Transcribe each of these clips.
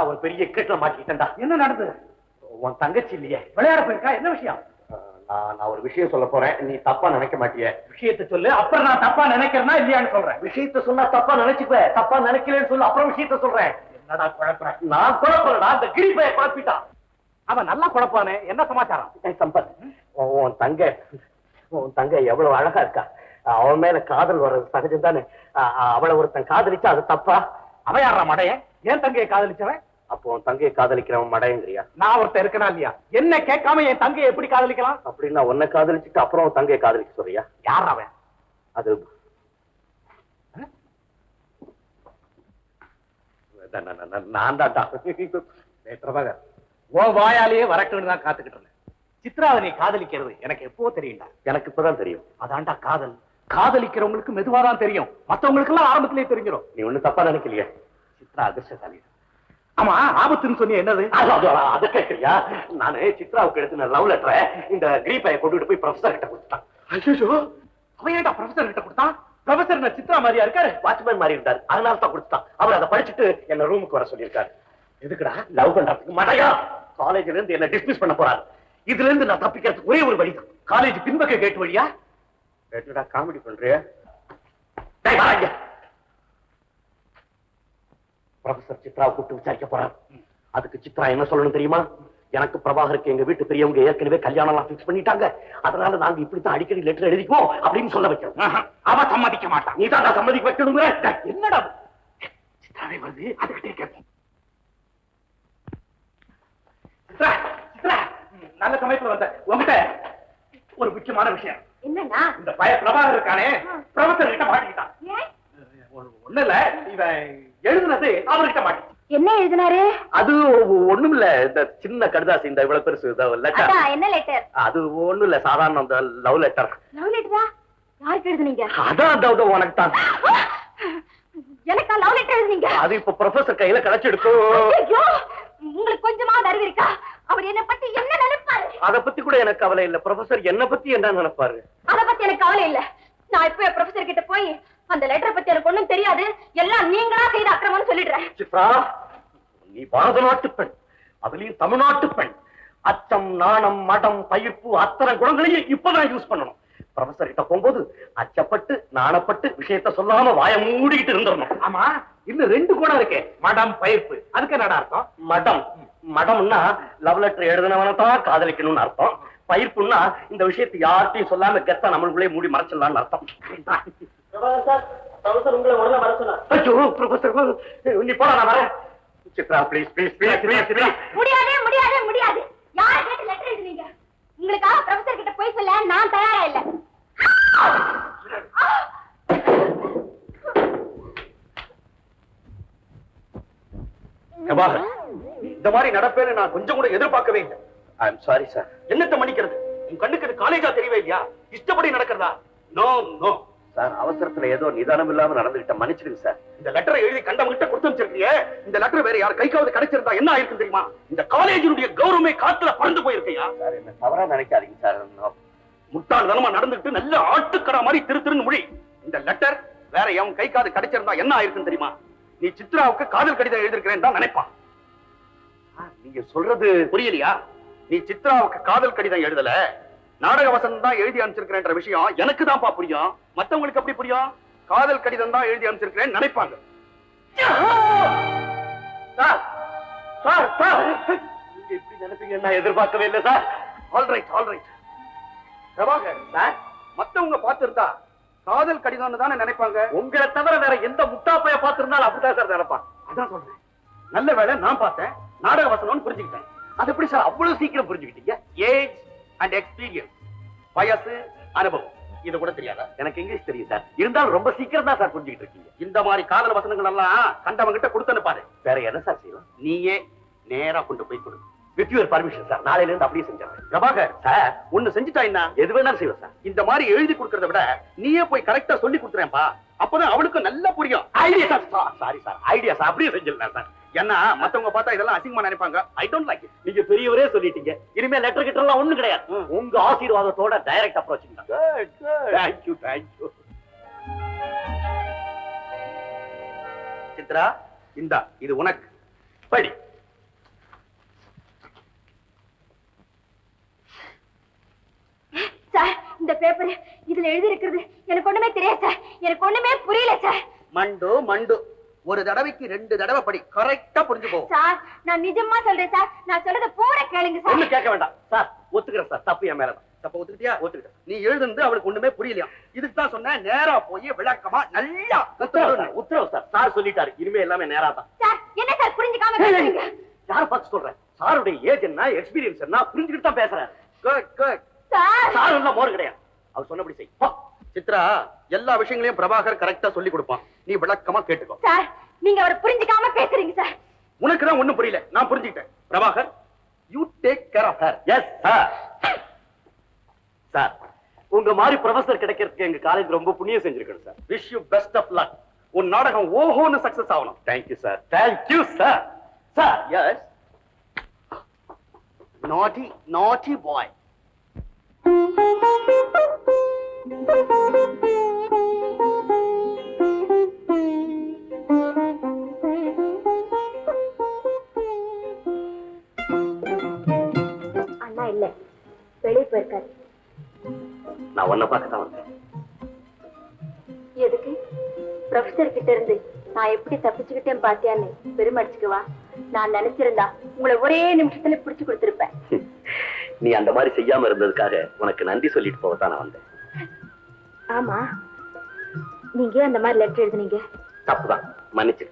நான் ஒரு பெரிய இக்கட்டுல மாட்டிக்கிட்டேன்டா. என்ன நடந்தது? உன் தங்கச்சி இல்லையே, விளையாட போயிருக்கா? என்ன விஷயம்? நான் ஒரு விஷயம் சொல்ல போறேன், நீ தப்பா நினைக்க மாட்டிய. விஷயத்தை சொல்லு, அப்புறம் நான் தப்பா நினைக்கிறேன்னா இல்லையான்னு சொல்றேன். விஷயத்த சொன்னா தப்பா நினைச்சுப்ப, தப்பா நினைக்கலன்னு சொல்லு, அப்புறம் விஷயத்த சொல்றேன். என்னடா குழப்பற? நான் குழப்பறா, அந்த கிரிப்பைய குழப்பிட்டான். அவன் நல்லா குழப்பானே. என்ன சமாச்சாரம்? சம்பத், உன் தங்க எவ்வளவு அழகா இருக்கா. அவன் மேல காதல் வர்றது சகஜம் தானே. அவளை ஒருத்தன் காதலிச்சா அது தப்பா? அவன் யாரா மடையன்? ஏன் தங்கையை காதலிச்சவன்? அப்போ உன் தங்கையை காதலிக்கிறவன் மடையங்கிறியா? நான் ஒருத்தன் இருக்கனா இல்லையா? என்ன கேட்காம என் தங்கையை எப்படி காதலிக்கலாம்? அப்படின்னா உன்னை காதலிச்சுட்டு அப்புறம் உன் தங்கையை காதலிக்க சொல்றியா? யார் அவன்? அது நான் தான்டா. பிரபாகர், உன் வாயாலேயே வரட்டுன்னு தான் காத்துக்கிட்டு இருந்தேன். சித்ராவை நீ காதலிக்கிறது எனக்கு எப்போ தெரியும்டா? எனக்கு இப்பதான் தெரியும். அதான்டா காதல். காதலிக்கிறவங்களுக்கு மெதுவாதான் தெரியும், மத்தவங்களுக்கு எல்லாம் ஆரம்பத்திலேயே தெரிஞ்சிடும். நீ ஒண்ணு தப்பா நினைக்கலையே? சித்ரா அதிர்ஷ்டசாலி. ஆமா, ஆபத்துன்னு சொன்னி என்னது? அதை கேட்கறியா? நானு சித்ராவுக்கு எடுத்து லவ் லெட்டரை இந்த கிரீப்பைய கொண்டுட்டு போய் ப்ரொஃபசர் கிட்ட கொடுத்தான். ஐயோ, அவன் ஏன்டா ப்ரொஃபசர் கிட்ட கொடுத்தான்? ப்ரொஃபசர் சித்ரா மாதிரியா இருக்காரு? வாட்ச்மேன் மாதிரி இருந்தாரு, அதனால தான் கொடுத்தான். அவர் அதை படிச்சுட்டு என்ன ரூமுக்கு வர சொல்லியிருக்காரு. எதுக்குடா? லவ் பண்றதுக்கு. மடையா, காலேஜ்ல இருந்து என்ன டிஸ்மிஸ் பண்ண போறாரு. இதுல இருந்து நான் தப்பிக்கிறதுக்கு ஒரே ஒரு வழி தான். காலேஜ் பின்பக்க கேட்டு வழியா? கேட்டுடா, காமெடி பண்றியா? ப்ரொஃபசர் சித்ராவை கூப்பிட்டு விசாரிக்க போறாரு. அதுக்கு சித்ரா என்ன சொல்லணும் தெரியுமா? எனக்கு பிரபாகருக்கு எங்க வீட்டு பெரியவங்க ஏற்கனவே கல்யாணம் எல்லாம் பிக்ஸ் பண்ணிட்டாங்க, அதனால நாங்க இப்படித்தான் அடிக்கடி லெட்டர் எழுதிக்குவோம் அப்படின்னு சொல்ல வைக்கிறோம். அவ சம்மதிக்க மாட்டான். நீ தான் சம்மதிக்க வைக்கணுங்கிற. என்னடா சித்ராவே வருது, அதுக்கிட்டே கேட்போம். சித்ரா, சித்ரா, நல்ல சமயத்துல வந்த. உங்ககிட்ட ஒரு முக்கியமான விஷயம். என்னன்னா? இந்த பய பிரபாகர் இருக்கானே, ப்ரொஃபசர் கிட்ட மாட்டிக்கிட்டான். ஒண்ணு இல்ல, இவன் எழுதுனது அவர்கிட்ட மாட்டி. என்ன எழுதினாரு? அது ஒண்ணும் இல்ல, இந்த சின்ன கடிதாசி, இந்த இவ்வளவு பெருசு லெட்டர். என்ன லெட்டர்? அது ஒண்ணும் இல்ல, சாதாரண இந்த லவ் லெட்டர். லவ் லெட்டரா? யாருக்கு எழுதுனீங்க? அதான் உனக்கு தான். எனக்கா லவ் லெட்டர் எழுதுனீங்க? அது இப்ப ப்ரொஃபசர் கையில கிடைச்சிடுக்கும். உங்களுக்கு கொஞ்சமா அறிவு இருக்கா? அவர் என்ன பத்தி என்ன நினைப்பாரு? அத பத்தி கூட எனக்கு கவலை இல்ல. ப்ரொஃபசர் என்ன பத்தி என்ன நினைப்பாரு? அத பத்தி எனக்கு கவலை இல்ல. நான் இப்ப ப்ரொஃபசர் கிட்ட போய் அந்த லெட்டரை பத்தி எனக்கு ஒண்ணும் தெரியாது, எல்லாம் நீங்களா செய்த அக்கிரமம்னு சொல்லிடுறேன். சித்ரா, நீ பாரத நாட்டு பெண், அதுலயும் தமிழ்நாட்டு பெண். அச்சம், நாணம், மடம், பயிர்ப்பு அத்தனை குணங்களையும் இப்பதான் யூஸ் பண்ணணும். ப்ரொஃபசர் கிட்ட போகும்போது அச்சப்பட்டு நாணப்பட்டு விஷயத்த சொல்லாம வாய மூடிக்கிட்டு இருந்துடணும். ஆமா, இன்னும் 2 குணம் இருக்கு. மடம், பயிர்ப்பு. அதுக்கு என்னடா அர்த்தம்? மடம்னா லவ் லெட்டர் எழுதினவனை தான் காதலிக்கணும்னு அர்த்தம். பயிர்ப்புன்னா இந்த விஷயத்தை யார்ட்டையும் சொல்லாம கெத்தா நம்மளுக்குள்ளே மூடி மறைச்சிடலாம்னு அர்த்தம். உங்களை உடனே வர சொன்னா. நீ போடா, நான் வரேன். Chitra, please please please please. முடியாது முடியாது முடியாது. யாரை கேட்டு லெட்டர் எழுதுனீங்க? உங்களுக்காக ப்ரொஃபசர் கிட்ட போய் சொல்ல நான் தயாரா இல்ல. இந்த மாதிரி நடப்பேன்னு நான் கொஞ்சம் கூட எதிர்பார்க்கவே இல்லை. ஐ அம் சாரி சார். என்னத்தை மன்னிக்கிறது? உன் கண்ணுக்கு இது காலேஜா தெரியவே இல்லையா? இஷ்டப்படி நடக்கிறதா? நோ நோ சார், அவசரத்துல ஏதோ நிதானம் இல்லாம நடந்துகிட்ட, மன்னிச்சிடுங்க சார். இந்த லெட்டரை எழுதி கண்டவங்கிட்ட கொடுத்து வச்சிருக்கீங்க. இந்த லெட்டர் வேற யார் கைக்காவது கிடைச்சிருந்தா என்ன ஆயிருக்கும் தெரியுமா? இந்த காலேஜினுடைய கௌரவமே காத்துல பறந்து போயிருக்கையா சார். என்ன தவறா நினைக்காதீங்க சார். முட்டாள்தனமா நடந்துட்டு நல்ல ஆட்டுக்கடா மாதிரி திருன்னு மொழி. இந்த லெட்டர் வேற எவன் கைக்காவது கிடைச்சிருந்தா என்ன ஆயிருக்கும் தெரியுமா? நீ சித்ராவுக்கு காதல் கடிதம் எழுதிருக்கிறேன் தான் நினைப்பான். நீங்க சொல்றது புரியலையா? நீ சித்ராவுக்கு காதல் கடிதம் எழுதல, நாடக வசனம் தான் எழுதி அனுப்பிச்சிருக்கிறேன்ற விஷயம் எனக்கு தான்ப்பா புரியும். மத்தவங்களுக்கு எப்படி புரியும்? காதல் கடிதம் தான் எழுதி அனுப்பிச்சிருக்கிறேன் நினைப்பாங்க. நீங்க இப்படி நினைப்பீங்க நான் எதிர்பார்க்கவே இல்லை sir. Alright alright. Prabhakar sir, மத்தவங்க பார்த்திருந்தா காதல் கடிதம்னு தானே நினைப்பாங்க. உங்களை தவிர வேற எந்த முட்டாப்பைய பார்த்திருந்தாலும் அப்படிதான் சார் நினைப்பாங்க. அதான் சொல்றேன். நல்ல வேளை நான் பார்த்தேன், நாடக வசனம்னு புரிஞ்சுக்கிட்டேன். அது எப்படி சார் அவ்வளவு சீக்கிரம் புரிஞ்சுக்கிட்டீங்க? ஏஜ் அண்ட் எக்ஸ்பீரியன்ஸ், வயசு, அனுபவம், இது கூட தெரியாதா? எனக்கு இங்கிலீஷ் தெரியும் சார், இருந்தாலும் ரொம்ப சீக்கிரம் தான் சார் புரிஞ்சுக்கிட்டு இருக்கீங்க. இந்த மாதிரி காதல் வசனங்கள் எல்லாம் கண்டவங்க கிட்ட கொடுத்து பாரு. வேற என்ன சார் செய்யலாம்? நீயே நேரா கொண்டு போய் கொடு. வித் யுவர் பர்மிஷன் சார், நாளையில இருந்து அப்படியே செஞ்சிடறேன். பிரபாகர் சார், ஒண்ணு செஞ்சுட்டா என்ன, எது வேணாலும் செய்வேன் சார். இந்த மாதிரி எழுதி கொடுக்கறத விட நீயே போய் கரெக்டா சொல்லி கொடுத்துறேன்பா, அப்பதான் அவளுக்கு நல்லா புரியும். Idea sir. Sorry sir, idea sir, அப்படியே செஞ்சிடலாம் சார். ஏன்னா மத்தவங்க பார்த்தா இதெல்லாம் அசிங்கமா நினைப்பாங்க. I don't like it. நீங்க பெரியவரே சொல்லிட்டீங்க, இனிமே லெட்டர் கிட்ட எல்லாம் ஒண்ணும் கிடையாது. உங்க ஆசீர்வாதத்தோட direct approach. Thank you thank you. Chitra, இந்தா இது உனக்கு. படி. பேப்பர் இதுல எழுதி இருக்கிறது எனக்கு ஒண்ணுமே தெரியாது சார். எனக்கு ஒண்ணுமே புரியல சார். மண்டு ஒரு தடவைக்கு 2 தடவை படி, கரெக்டா புரிஞ்சுக்கோ. சார் நான் நிஜமா சொல்றேன் சார். நான் சொல்றத பூரா கேளுங்க சார். ஒண்ணு கேட்க வேண்டாம் சார். ஒத்துக்கிறேன் சார், தப்பு என் மேலதான். தப்ப ஒத்துக்கிட்டியா? ஒத்துக்கிட்ட. நீ எழுதுனது அவளுக்கு ஒண்ணுமே புரியலையா? இதுக்கு தான் சொன்னேன், நேரா போய் விளக்கமா நல்லா உத்தரவு சார். சார் சொல்லிட்டாரு, இனிமே எல்லாமே நேரா தான். சார் என்ன சார் புரிஞ்சுக்காம பேசுறீங்க? யார பார்த்து சொல்றேன்? சாருடைய ஏஜ் என்ன, எக்ஸ்பீரியன்ஸ் என்ன புரிஞ்சுக்கிட்டு தான் பேசுறேன். சார் சார் எல்லாம் மோர் கிடையாது. அவர் சொன்னபடி செய். சித்ரா, எல்லா விஷயங்களையும் பிரபாகர் கரெக்டா சொல்லி கொடுப்பான். நீ விளக்கமா கேட்டுக்கோ. சார் நீங்க அவரை புரிஞ்சுக்காம பேசுறீங்க சார். உனக்கு தான் ஒண்ணும் புரியல, நான் புரிஞ்சுக்கிட்டேன். Prabhakar, you take care of her. Yes sir. Sir உங்க மாதிரி ப்ரொஃபசர் கிடைக்கிறதுக்கு எங்க காலேஜ் ரொம்ப புண்ணியம் செஞ்சிருக்கணும் sir. Wish you best of luck. உன் நாடகம் ஓஹோன்னு சக்சஸ் ஆகணும். Thank you sir. Thank you sir. Sir yes, naughty naughty பாய். அண்ணா இல்ல, வெளியே போயிருக்காரு. நான் உன்னை பார்க்க தான் வந்தேன். எதுக்கு? ப்ரொஃபசர் கிட்ட இருந்து நான் எப்படி தப்பிச்சுக்கிட்டேன் பாத்தியான்னு பெருமடிச்சுக்குவா. நான் நினைச்சிருந்தா உங்களை ஒரே நிமிஷத்துல பிடிச்சு கொடுத்திருப்பேன். நீ அந்த மாதிரி செய்யாம இருந்ததுக்காக உனக்கு நன்றி சொல்லிட்டு போகத்தான் நான் வந்தேன். ஆமா, நீங்க அந்த மாதிரி லெட்டர் எழுதுனீங்க? தப்புதான், மன்னிச்சு.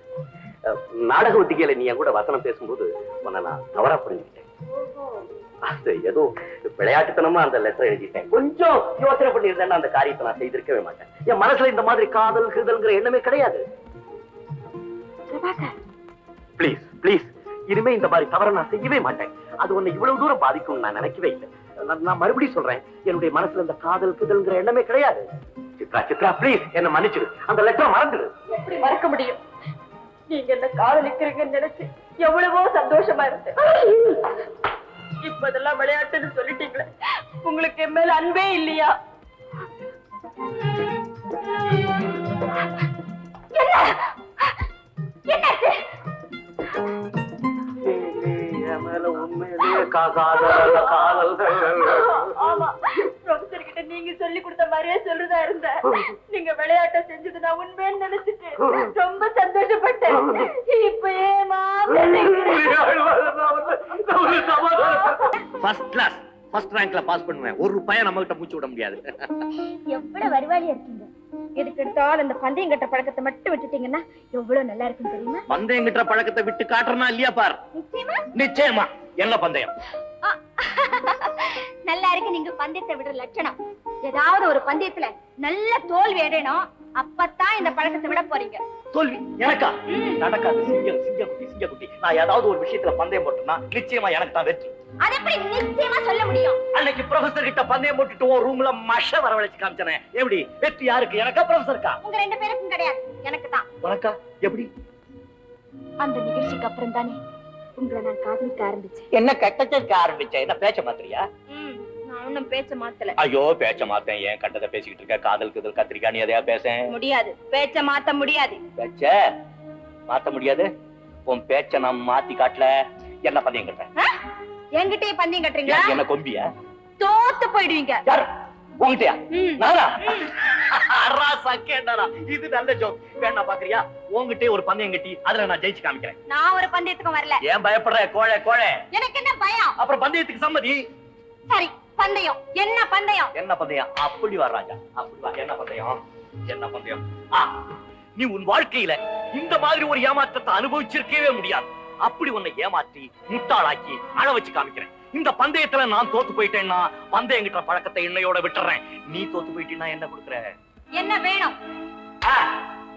நாடக ஒத்திகையில நீ என் கூட வசனம் பேசும்போது உன்னை நான் தவறா புரிஞ்சுக்கிட்டேன். அது ஏதோ விளையாட்டுத்தனமா அந்த லெட்டர் எழுதிட்டேன். கொஞ்சம் யோசனை பண்ணி இருந்தேன்னா அந்த காரியத்தை நான் செய்திருக்கவே மாட்டேன். என் மனசுல இந்த மாதிரி காதல் கிதல்ங்கிற எண்ணமே கிடையாது. பிளீஸ் பிளீஸ், இனிமே இந்த மாதிரி தவற நான் செய்யவே மாட்டேன். அது உன்னை இவ்வளவு தூரம் பாதிக்கும் நான் நினைக்கவே இல்லை. நான் மறுபடியும் சொல்றேன், என்னுடைய மனசுல இந்த காதல் கிதல்ங்கிற எண்ணமே கிடையாது. சித்ரா சித்ரா ப்ளீஸ் என்ன மன்னிச்சிடு. அந்த லெட்டர் மறந்துடு. எப்படி மறக்க முடியும்? நீங்க என்ன காதலிக்கிறீங்கன்னு நினைச்சு எவ்வளவோ சந்தோஷமா இருந்தேன். இப்ப அதெல்லாம் விளையாட்டுன்னு சொல்லிட்டீங்களே, உங்களுக்கு என் மேல அன்பே இல்லையா? என்னாச்சு? ஆமா, ப்ரொஃபசர் கிட்ட நீங்க சொல்லி கொடுத்த மாதிரியே சொல்றதா இருந்த. நீங்க விளையாட்ட செஞ்சது நான் உண்மைன்னு நினைச்சிட்டு ரொம்ப சந்தோஷப்பட்டேன். இப்ப ஏமா ஃபர்ஸ்ட் கிளாஸ் ஃபர்ஸ்ட் ரேங்க்ல பாஸ் பண்ணுவேன். ஒரு ரூபாயை நம்ம கிட்ட மூச்சு விட முடியாது. எவ்வளவு வருவாளியா இருக்கீங்க. எதுக்கு எடுத்தாலும் அந்த பந்தயம் கட்ட பழக்கத்தை மட்டும் விட்டுட்டீங்கன்னா எவ்வளவு நல்லா இருக்கும் தெரியுமா? பந்தயம் கிட்ட பழக்கத்தை விட்டு காட்டுறனா இல்லையா பார். நிச்சயமா நிச்சயமா. என்ன பந்தயம்? நல்லா இருக்கு நீங்க பந்தயத்தை விடுற லட்சணம். ஏதாவது ஒரு பந்தயத்துல நல்ல தோல்வி அடையணும், அப்பதான் இந்த பழக்கத்தை விட போறீங்க. தோல்வி எனக்கா? நடக்காது. சிங்க குட்டி நான் ஏதாவது ஒரு விஷயத்துல பந்தயம் போட்டேன்னா நிச்சயமா எனக்கு தான் வெற்றி. அது எப்படி நிச்சயமா சொல்ல முடியும்? அன்னைக்கு ப்ரொஃபசர் கிட்ட பந்தயம் போட்டுட்டு உன் ரூம்ல மஷ வரவழைச்சு காமிச்சனே, எப்படி? வெற்றி யாருக்கு? எனக்கா ப்ரொஃபசருக்கா? உங்க 2 பேருக்கும் கிடையாது, எனக்கு தான். உனக்கா? எப்படி? அந்த நிகழ்ச்சிக்கு அப்புறம் தானே உங்களை நான் காதலிக்க ஆரம்பிச்சேன். என்ன கட்டச்சேர்க்க ஆரம்பிச்சேன்? என்ன பேச்ச மாத்திரியா? நான் ஒன்னும் பேச்ச மாத்தல. ஐயோ பேச்ச மாத்தேன். ஏன் கண்டதை பேசிக்கிட்டு இருக்க? காதல் கதல் கத்திரிக்கா நீ அதையா பேச முடியாது. பேச்ச மாத்த முடியாது. பேச்ச மாத்த முடியாது? உன் பேச்ச நான் மாத்தி காட்டல. என்ன பந்தயம் கட்டுறேன்? என்கிட்டயே பந்தயம் கட்டுறீங்களா? என்ன கொம்பியா? தோத்து போயிடுவீங்க. யார்? உன்கிட்டயா? நானா? இது நல்ல ஜோக். வேணா பாக்குறியா? உன்கிட்டயே ஒரு பந்தயம் கட்டி அதுல நான் ஜெயிச்சு காமிக்கிறேன். நான் ஒரு பந்தயத்துக்கு வரல. ஏன் பயப்படுற? கோழை கோழை. எனக்கு என்ன பயம்? அப்புறம் பந்தயத்துக்கு சம்மதி. சரி, பந்தயம். என்ன பந்தயம்? என்ன பந்தயம்? அப்படி வா ராஜா, அப்படி வா. என்ன பந்தயம்? என்ன பந்தயம்? நீ உன் வாழ்க்கையில இந்த மாதிரி ஒரு ஏமாற்றத்தை அனுபவிச்சிருக்கவே முடியாது. அப்படி உன்னை ஏமாற்றி முட்டாளாக்கி அழ வச்சு காமிக்கிறேன். இந்த பந்தயத்துல நான் தோத்து போயிட்டேன்னா பந்தயம் கிட்ட பழக்கத்தை என்னையோட விட்டுறேன். நீ தோத்து போயிட்டீன்னா என்ன கொடுக்குற? என்ன வேணும்?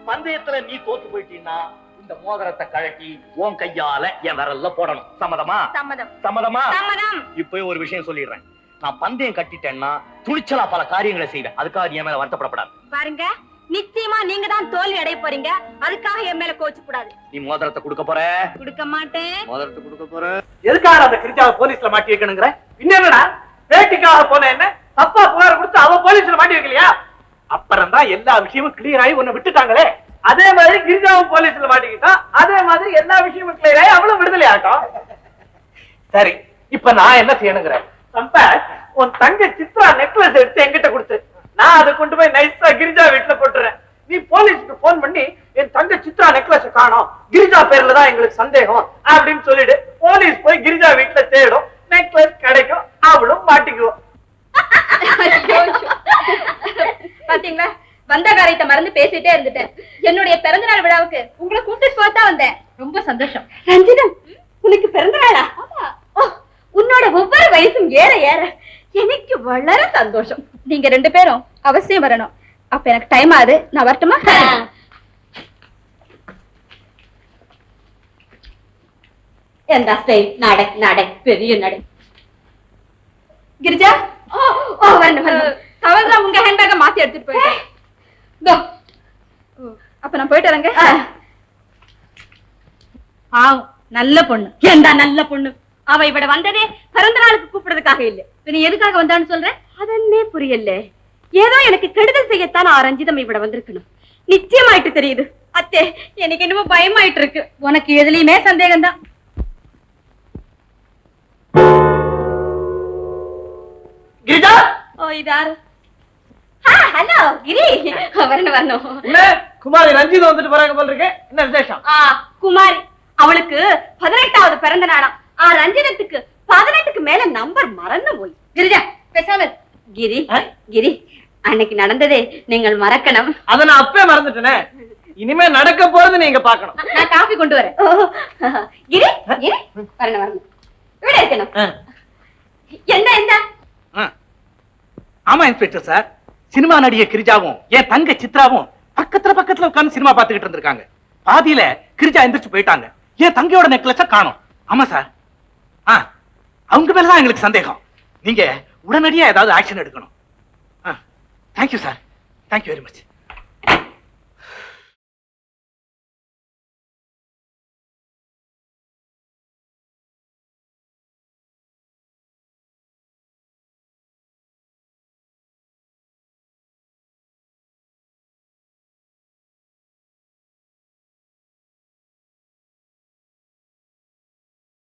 பந்தயத்துல நீ தோத்து போயிட்டீன்னா இந்த மோதிரத்தை கழட்டி உன் கையால என் விரல்ல போடணும். சம்மதமா? சம்மதம். சம்மதமா? சம்மதம். இப்ப ஒரு விஷயம் சொல்லிடுறேன். நான் பந்தயம் கட்டிட்டேன்னா துணிச்சலா பல காரியங்களை செய்வேன். அதுக்காக நீ என் மேல வருத்தப்படப்படாது. பாருங்க, நிச்சயமா நீங்க தான் தோல்வி அடைய போறீங்க. அதுக்காக என் மேல கோச்சு கூடாது. நீ மோதிரத்தை கொடுக்க போற? கொடுக்க மாட்டேன். மோதிரத்தை கொடுக்க போற? எதுக்காக அந்த கிரிஜாவை போலீஸ்ல மாட்டி வைக்கணுங்கிற? என்னடா பேட்டிக்காக போன என்ன தப்பா புகார் கொடுத்து அவ போலீஸ்ல மாட்டி வைக்கலையா? அப்புறம் தான் எல்லா விஷயமும் கிளியர் ஆகி உன்னை விட்டுட்டாங்களே. அதே மாதிரி கிரிஜாவும் போலீஸ்ல மாட்டிக்கிட்டா, அதே மாதிரி எல்லா விஷயமும் கிளியர் ஆகி அவளும் விடுதலை ஆகும். சரி, இப்ப நான் என்ன செய்யணுங்கிற? சம்பத், உன் தங்க சித்ரா நெக்லஸ் எடுத்து என்கிட்ட கொடுத்து, நான் அதை கொண்டு போய் நைஸா கிரிஜா வீட்டுல போட்டுறேன். நீ போலீஸ்க்கு போன் பண்ணி என் தங்க சித்ரா நெக்லஸ் காணோம், கிரிஜா பேர்ல தான் எங்களுக்கு சந்தேகம் அப்படின்னு சொல்லிடு. போலீஸ் போய் கிரிஜா வீட்டுல தேடும், நெக்லஸ் கிடைக்கும், அவளும் மாட்டிக்குவோம். பாத்தீங்களா, வந்த காரியத்தை மறந்து பேசிட்டே இருந்துட்டேன். என்னுடைய பிறந்தநாள் விழாவுக்கு உங்களை கூப்பிட்டு போத்தா வந்தேன். ரொம்ப சந்தோஷம். ரஞ்சிதம், உனக்கு பிறந்த நாளா? உன்னோட ஒவ்வொரு வயசும் ஏற ஏற எனக்கு வளர சந்தோஷம். நீங்க 2 பேரும் அவசியம் வரணும். அப்ப எனக்கு டைம் ஆகுது, நான் வரட்டுமா? எந்த ஸ்டைல் நடை நடை பெரிய நடை. கிரிஜா, வரணும் வரணும். தவறுதா உங்க ஹேண்ட்பேக்கை மாத்தி எடுத்துட்டு போயிட்டேன். அப்ப நான் போயிட்டு வரேங்க. நல்ல பொண்ணு. ஏண்டா நல்ல பொண்ணு? அவ இவட வந்ததே பிறந்த நாளுக்கு கூப்பிடுறதுக்காக இல்ல. நீ எதுக்காக வந்தான்னு சொல்ற? அதன்னே புரியல. ஏதோ எனக்கு கெடுதல் செய்யத்தான் ரஞ்சிதம் இவட வந்திருக்கணும். நிச்சயமாயிட்டு தெரியுது. அத்தே, எனக்கு என்னமோ பயமாயிட்டு இருக்கு. உனக்கு எதுலயுமே சந்தேகம் தான். கிரிஜா, ஓ, இது யாரு? ஹலோ கிரி, வரணும் வரணும். என்ன குமாரி ரஞ்சிதம் வந்துட்டு போறாங்க போல இருக்கு, என்ன விசேஷம்? குமாரி, அவளுக்கு 18வது பிறந்த நாளாம். ரஞ்சிதத்துக்கு 18க்கு மேல நம்பர் மறந்து போய். கிரிஜா பேசாம. கிரி கிரி, அன்னைக்கு நடந்ததே நீங்கள் மறக்கணும். அத நான் அப்பவே மறந்துட்டேனே. இனிமே நடக்க போறது நீங்க பாக்கணும். நான் காபி கொண்டு வரேன். கிரி கிரி, வரணும் வரணும். இப்படி இருக்கணும். என்ன என்ன? ஆமா இன்ஸ்பெக்டர் சார், சினிமா நடிகை கிரிஜாவும் என் தங்க சித்ராவும் பக்கத்துல உட்கார்ந்து சினிமா பார்த்துக்கிட்டு இருந்திருக்காங்க. பாதியில கிரிஜா எந்திரிச்சு போயிட்டாங்க. என் தங்கையோட நெக்லஸ காணோம். ஆமா சார், அவங்க மேலதான் எங்களுக்கு சந்தேகம். நீங்க உடனடியா ஏதாவது ஆக்ஷன் எடுக்கணும். Thank you sir, thank you very much.